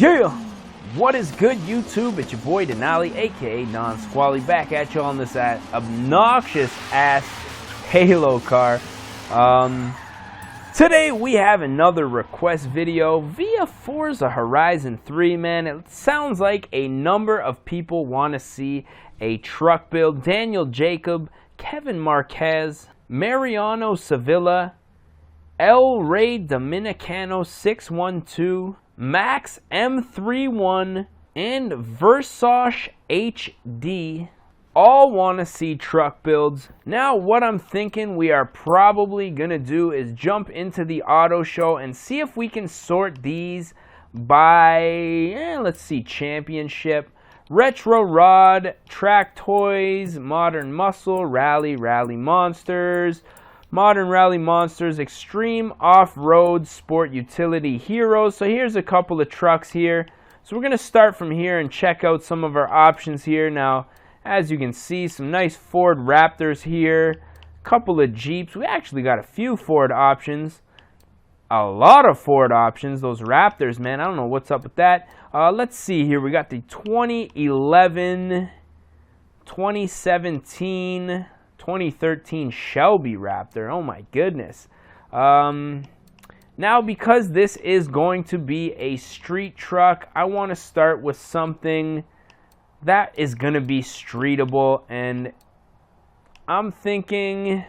Yeah! What is good, YouTube? It's your boy Denali, aka Non-Squally, back at you on this obnoxious ass Halo car. Today we have another request video via Forza Horizon 3, man. It sounds like a number of people want to see a truck build. Daniel Jacob, Kevin Marquez, Mariano Sevilla, El Rey Dominicano 612, Max M31, and Versosh HD all want to see truck builds. Now what I'm thinking we are probably gonna do is jump into the auto show and see if we can sort these by let's see, championship, retro rod, track toys, modern muscle, rally monsters, modern rally monsters, extreme off-road sport utility heroes. So here's a couple of trucks here. So we're going to start from here and check out some of our options here. Now, as you can see, some nice Ford Raptors here, a couple of Jeeps. We actually got a few Ford options, a lot of Ford options. Those Raptors, man, I don't know what's up with that. Let's see here. We got the 2011, 2017, 2013 Shelby Raptor. Oh my goodness. Now, because this is going to be a street truck, I want to start with something that is going to be streetable, and I'm thinking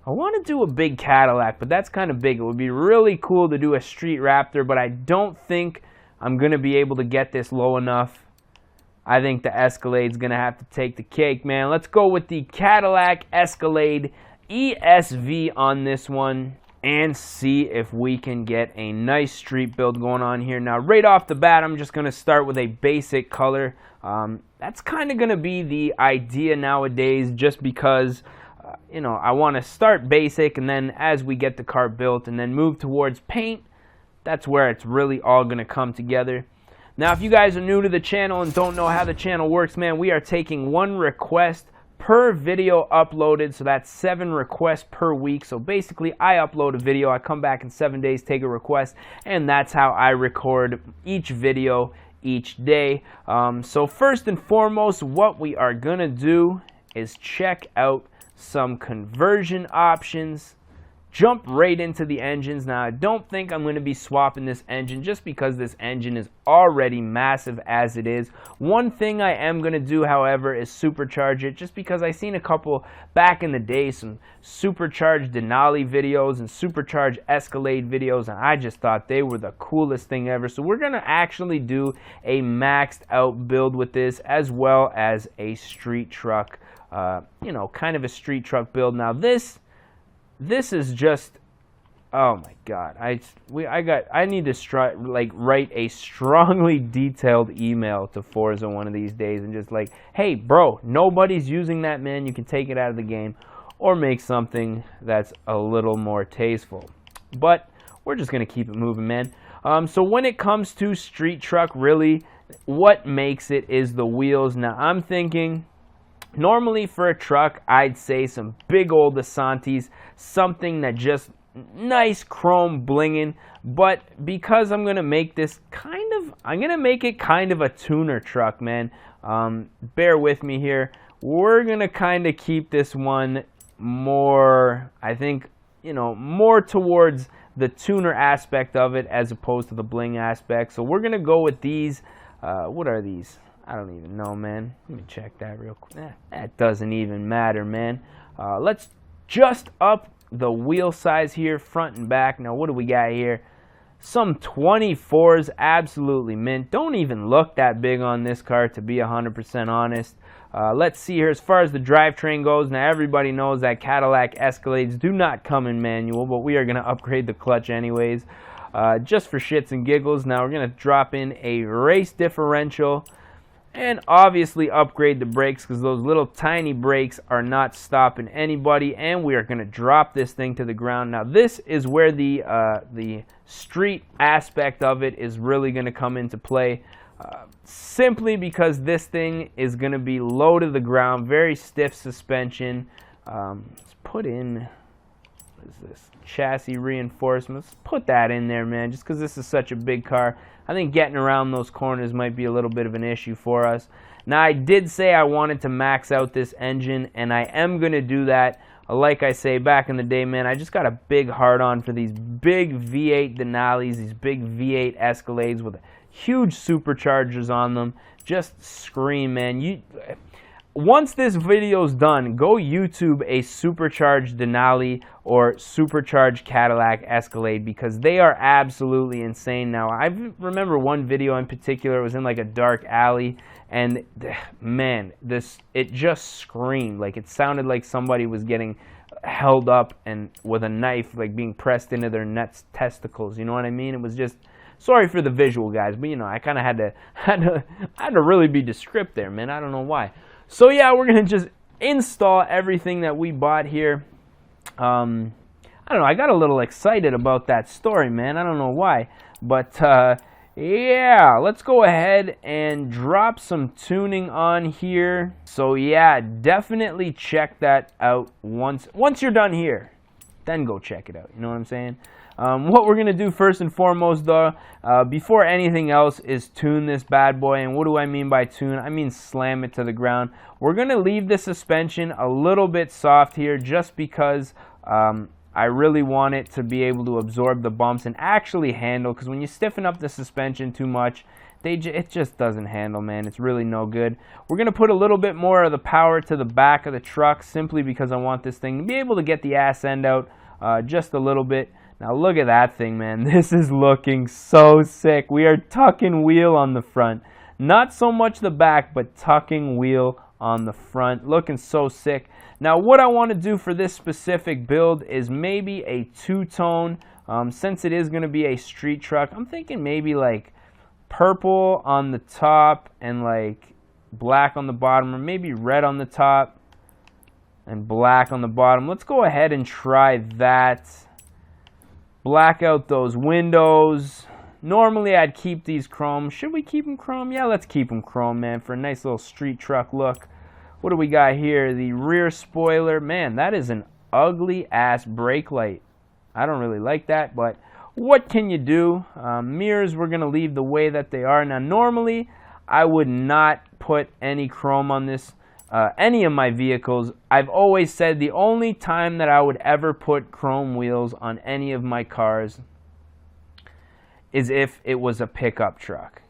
I want to do a big Cadillac, but that's kind of big. It would be really cool to do a street Raptor, but I don't think I'm going to be able to get this low enough. I think the Escalade's going to have to take the cake, man. Let's go with the Cadillac Escalade ESV on this one and see if we can get a nice street build going on here. Now, right off the bat, I'm just going to start with a basic color. That's kind of going to be the idea nowadays, just because, I want to start basic, and then as we get the car built and then move towards paint, that's where it's really all going to come together. Now, if you guys are new to the channel and don't know how the channel works, man, we are taking one request per video uploaded. So that's 7 requests per week. So basically, I upload a video, I come back in 7 days, take a request, and that's how I record each video each day. So first and foremost, what we are going to do is check out some conversion options. Jump right into the engines. Now, I don't think I'm going to be swapping this engine just because this engine is already massive as it is. One thing I am going to do, however, is supercharge it, just because I seen a couple back in the day, some supercharged Denali videos and supercharged Escalade videos, and I just thought they were the coolest thing ever. So we're going to actually do a maxed out build with this, as well as a street truck, kind of a street truck build. Now, this is just, oh my god, I need to write a strongly detailed email to Forza one of these days and just like, hey bro, nobody's using that, man, you can take it out of the game, or make something that's a little more tasteful. But we're just gonna keep it moving, man. So when it comes to street truck, really what makes it is the wheels. Now, I'm thinking normally for a truck, I'd say some big old Asantes, something that just nice chrome blinging. But because I'm gonna make this I'm gonna make it kind of a tuner truck, man. Bear with me here. We're gonna kind of keep this one more, I think, more towards the tuner aspect of it as opposed to the bling aspect. So we're gonna go with these. What are these? I don't even know, man. Let me check that real quick. That doesn't even matter, man. Let's just up the wheel size here, front and back. Now, what do we got here? Some 24s, absolutely mint. Don't even look that big on this car, to be 100% honest. Let's see here. As far as the drivetrain goes, now everybody knows that Cadillac Escalades do not come in manual, but we are going to upgrade the clutch anyways, just for shits and giggles. Now, we're going to drop in a race differential, and obviously upgrade the brakes, because those little tiny brakes are not stopping anybody. And we are going to drop this thing to the ground. Now, this is where the street aspect of it is really going to come into play, simply because this thing is going to be low to the ground, very stiff suspension. Let's put in What is this? Chassis reinforcements. Put that in there, man, just because this is such a big car. I think getting around those corners might be a little bit of an issue for us. Now, I did say I wanted to max out this engine, and I am going to do that. Like I say, back in the day, man, I just got a big heart-on for these big V8 Denalis, these big V8 Escalades with huge superchargers on them. Just scream, man. Once this video's done, go YouTube a supercharged Denali or supercharged Cadillac Escalade, because they are absolutely insane. Now, I remember one video in particular. It was in like a dark alley, and man, it just screamed. Like, it sounded like somebody was getting held up and with a knife, like being pressed into their nuts testicles. You know what I mean? It was just, sorry for the visual, guys, but you know, I kind of had to really be descriptive there, man. I don't know why. So yeah, we're gonna just install everything that we bought here. I don't know, I got a little excited about that story, man. I don't know why, but yeah, let's go ahead and drop some tuning on here. So yeah, definitely check that out once you're done here. Then go check it out. You know what I'm saying? What we're going to do first and foremost, though, before anything else, is tune this bad boy. And what do I mean by tune? I mean slam it to the ground. We're going to leave the suspension a little bit soft here, just because I really want it to be able to absorb the bumps and actually handle. Because when you stiffen up the suspension too much, it just doesn't handle, man. It's really no good. We're going to put a little bit more of the power to the back of the truck, simply because I want this thing to be able to get the ass end out just a little bit. Now look at that thing, man. This is looking so sick. We are tucking wheel on the front. Not so much the back, but tucking wheel on the front. Looking so sick. Now what I want to do for this specific build is maybe a two-tone. Since it is going to be a street truck, I'm thinking maybe like purple on the top and like black on the bottom, or maybe red on the top and black on the bottom. Let's go ahead and try that. Black out those windows. Normally I'd keep these chrome. Should we keep them chrome? Yeah, let's keep them chrome, man, for a nice little street truck look. What do we got here? The rear spoiler. Man, that is an ugly ass brake light. I don't really like that, but what can you do? Mirrors, we're going to leave the way that they are. Now, normally I would not put any chrome on this. Any of my vehicles. I've always said the only time that I would ever put chrome wheels on any of my cars is if it was a pickup truck,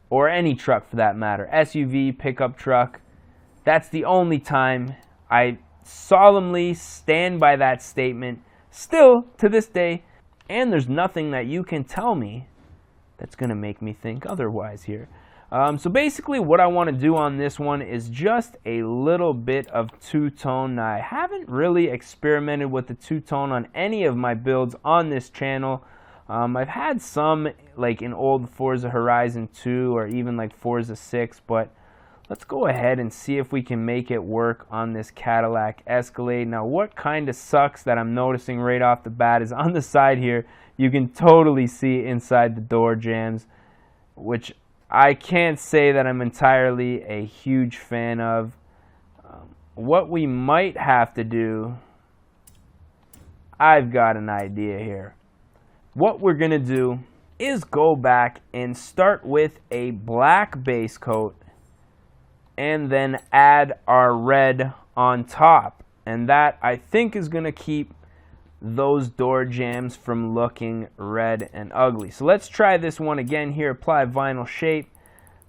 or any truck for that matter. SUV, pickup truck. That's the only time. I solemnly stand by that statement still to this day, and there's nothing that you can tell me that's going to make me think otherwise here. So basically what I want to do on this one is just a little bit of two-tone. Now, I haven't really experimented with the two-tone on any of my builds on this channel. I've had some like in old Forza Horizon 2 or even like Forza 6, but let's go ahead and see if we can make it work on this Cadillac Escalade. Now, what kind of sucks that I'm noticing right off the bat is on the side here, you can totally see inside the door jambs, which I can't say that I'm entirely a huge fan of. What we might have to do, I've got an idea here. What we're going to do is go back and start with a black base coat and then add our red on top. And that, I think, is going to keep those door jambs from looking red and ugly. So let's try this one again here. Apply vinyl shape.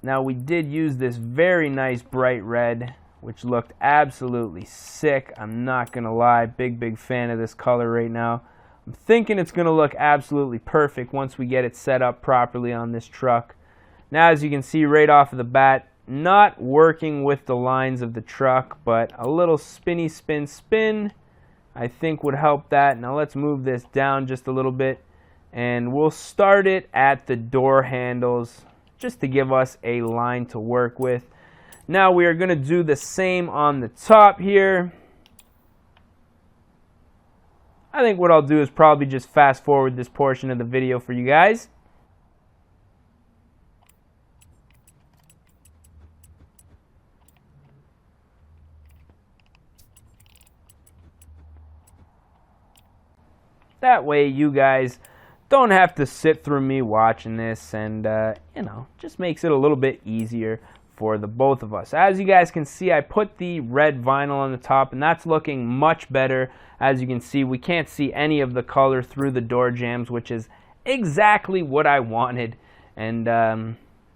Now, we did use this very nice bright red, which looked absolutely sick. I'm not gonna lie, big fan of this color right now. I'm thinking it's gonna look absolutely perfect once we get it set up properly on this truck. Now, as you can see right off of the bat, not working with the lines of the truck, but a little spinny spin I think would help that. Now let's move this down just a little bit, and we'll start it at the door handles just to give us a line to work with. Now we are going to do the same on the top here. I think what I'll do is probably just fast forward this portion of the video for you guys. That way you guys don't have to sit through me watching this, and just makes it a little bit easier for the both of us. As you guys can see, I put the red vinyl on the top, and that's looking much better. As you can see, we can't see any of the color through the door jambs, which is exactly what I wanted. And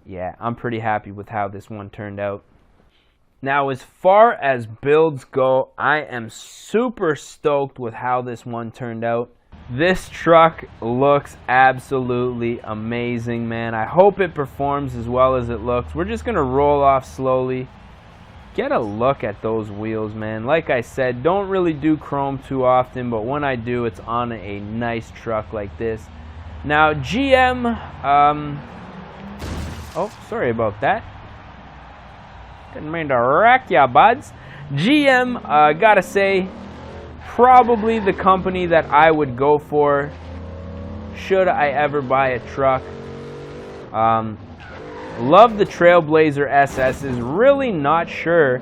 yeah, I'm pretty happy with how this one turned out. Now, as far as builds go, I am super stoked with how this one turned out. This truck looks absolutely amazing, man. I hope it performs as well as it looks. We're just going to roll off slowly. Get a look at those wheels, man. Like I said, don't really do chrome too often, but when I do, it's on a nice truck like this. Now, GM, oh, sorry about that. Didn't mean to wreck ya, buds. GM, gotta say, probably the company that I would go for should I ever buy a truck. Love the Trailblazer SS's. Really not sure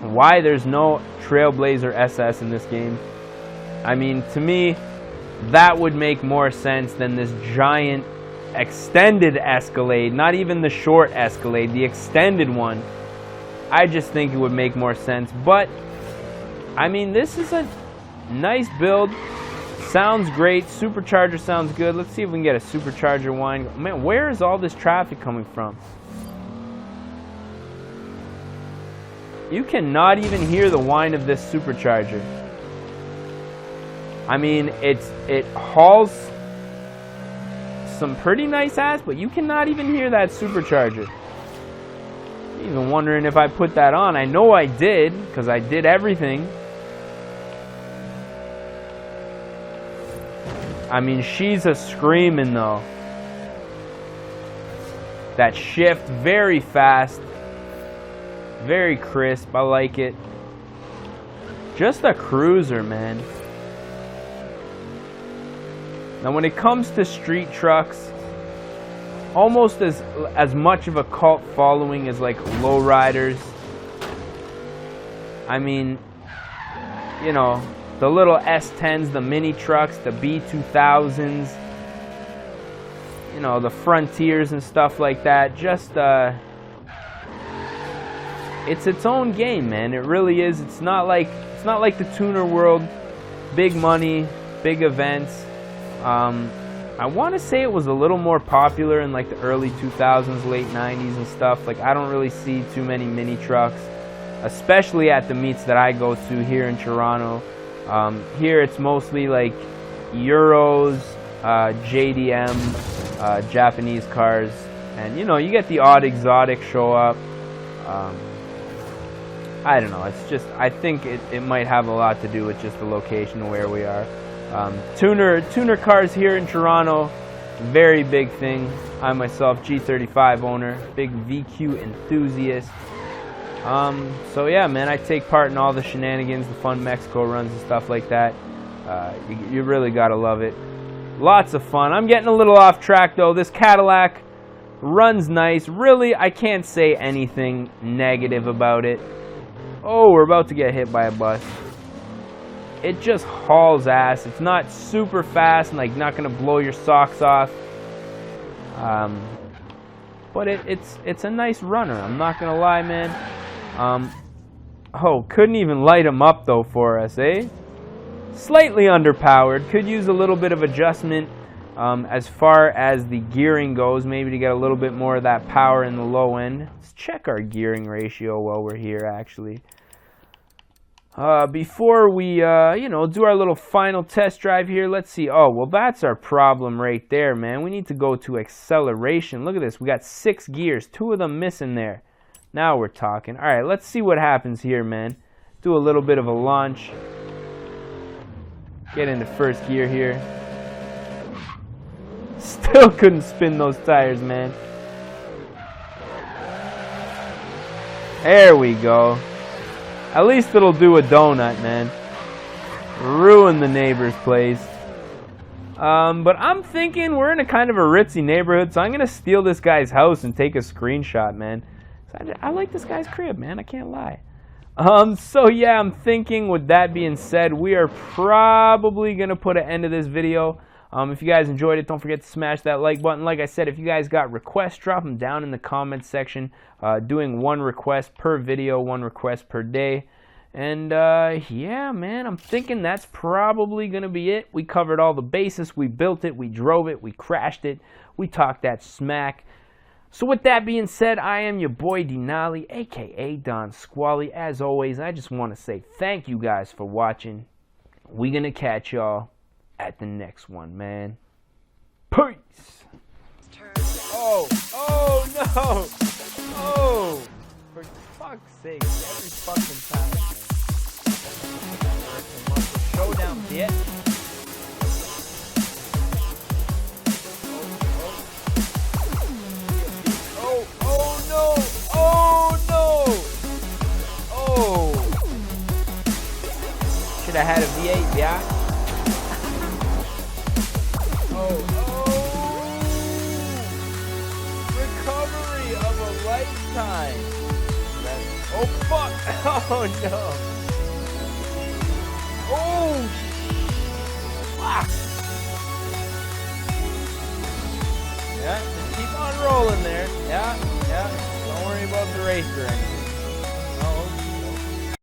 why there's no Trailblazer SS in this game. I mean, to me, that would make more sense than this giant extended Escalade. Not even the short Escalade, the extended one. I just think it would make more sense. But I mean, this is a nice build. Sounds great. Supercharger sounds good. Let's see if we can get a supercharger whine. Man, where is all this traffic coming from? You cannot even hear the whine of this supercharger. I mean, it hauls some pretty nice ass, but you cannot even hear that supercharger. I'm even wondering if I put that on. I know I did, because I did everything. I mean, she's a screaming though. That shift, very fast, very crisp. I like it. Just a cruiser, man. Now, when it comes to street trucks, almost as much of a cult following as like lowriders. I mean, you know, the little S10s, the mini trucks, the B2000s, you know, the Frontiers and stuff like that. Just, it's its own game, man. It really is. It's not like the tuner world, big money, big events. I want to say it was a little more popular in like the early 2000s, late 90s and stuff. Like, I don't really see too many mini trucks, especially at the meets that I go to here in Toronto. Here it's mostly like Euros, JDM, Japanese cars, and you know, you get the odd exotic show up. I don't know, it's just, I think it might have a lot to do with just the location of where we are. Tuner cars here in Toronto, very big thing. I myself, G35 owner, big VQ enthusiast. So yeah, man, I take part in all the shenanigans, the fun Mexico runs and stuff like that. You really gotta love it. Lots of fun. I'm getting a little off track though. This Cadillac runs nice. Really, I can't say anything negative about it. Oh, we're about to get hit by a bus. It just hauls ass. It's not super fast and like not gonna blow your socks off. But it's a nice runner. I'm not gonna lie, man. Oh, couldn't even light him up though for us, eh? Slightly underpowered. Could use a little bit of adjustment as far as the gearing goes, maybe to get a little bit more of that power in the low end. Let's check our gearing ratio while we're here, actually. Before we, you know, do our little final test drive here, let's see. Oh, well, that's our problem right there, man. We need to go to acceleration. Look at this. We got 6 gears, 2 of them missing there. Now we're talking. All right, let's see what happens here, man. Do a little bit of a launch. Get into first gear here. Still couldn't spin those tires, man. There we go. At least it'll do a donut, man. Ruin the neighbor's place. But I'm thinking we're in a kind of a ritzy neighborhood, so I'm going to steal this guy's house and take a screenshot, man. I like this guy's crib, man. I can't lie. So yeah, I'm thinking with that being said, we are probably going to put an end to this video. If you guys enjoyed it, don't forget to smash that like button. Like I said, if you guys got requests, drop them down in the comments section. Doing one request per video, one request per day. And yeah, man, I'm thinking that's probably going to be it. We covered all the bases. We built it. We drove it. We crashed it. We talked that smack. So with that being said, I am your boy Denali, a.k.a. Don Squally. As always, I just want to say thank you guys for watching. We're going to catch y'all at the next one, man. Peace. Oh no. Oh, for fuck's sake, every fucking time. Showdown, bitch. Oh no. Oh. Should have had a V8, yeah. Recovery of a lifetime. Oh fuck! Oh no! Oh fuck! Yeah, just keep on rolling there. Yeah. Don't worry about the racer anymore.